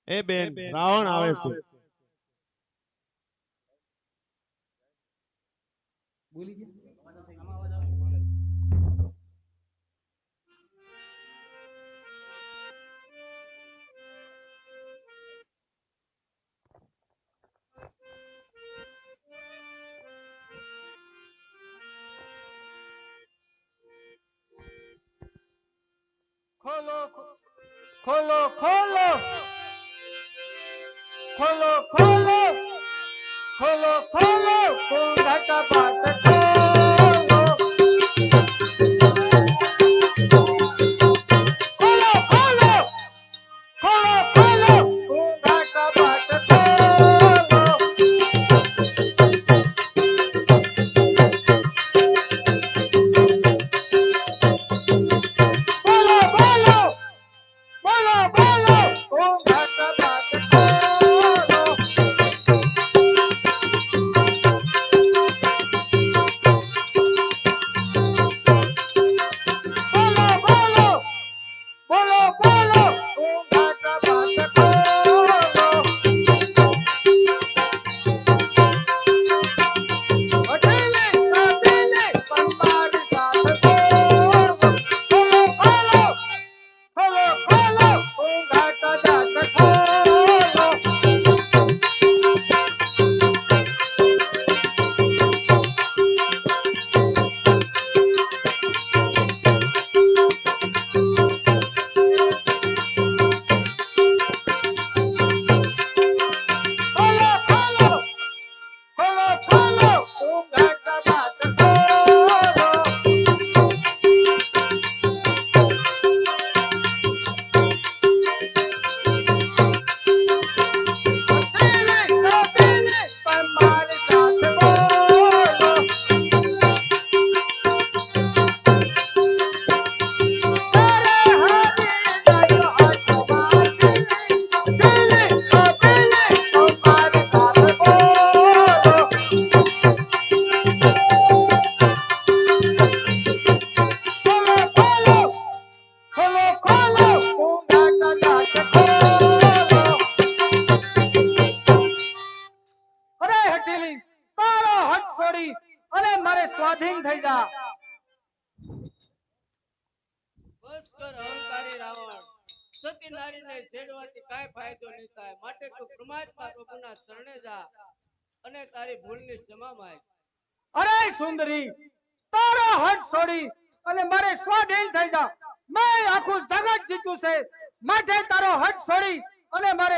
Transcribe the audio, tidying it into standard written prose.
એ બેન રાવણ આવે છે. બોલી ગયા ખોલો ખોલો ખોલો ખોલો ખોલો ખોલો ખોલો ઘાટા પાટ ખોલો ખોલો ખોલો ખોલો ખોલો ઘાટા પાટ ખોલો બોલો બોલો બોલો બોલો ઘાટા પાટ ખોલો બોલો બોલો બોલો બોલો ઘાટા પાટ ખોલો અઠેલે સાબેલે પંબારી સાથ ગોળવો ખોલો ખોલો ખોલો ખોલો ઘાટા જાટ ખોલો ખોલો ખોલો ખોલો ખોલો ઘાટા જાટ ખોલો અઠેલે સાબેલે પંબારી સાથ ગોળવો તારે હારે જાયો હાથ વાગી અઠેલે સાબેલે પંબારી સાથ ગોળવો ખોલો ખોલો ખોલો ખોલો ઘાટા જાટ ખોલો અરે હઠીલી તારો હઠ છોડી અને મારે સ્વાધીન થઈ જા બસ કર અહંકારી રાવણ. સતી નારીને છેડવાથી કાંઈ ફાયદો નહીં થાય. માટે તું પરમાત્મા પ્રભુના શરણે જા અને તારી ભૂલની ક્ષમા માંગ. અરે સુંદરી તારો હઠ છોડી અને મારે સ્વાધીન થઈ જા મેં આખું જગત જીત્યું છે માટે તારો હઠ છોડી અને મારે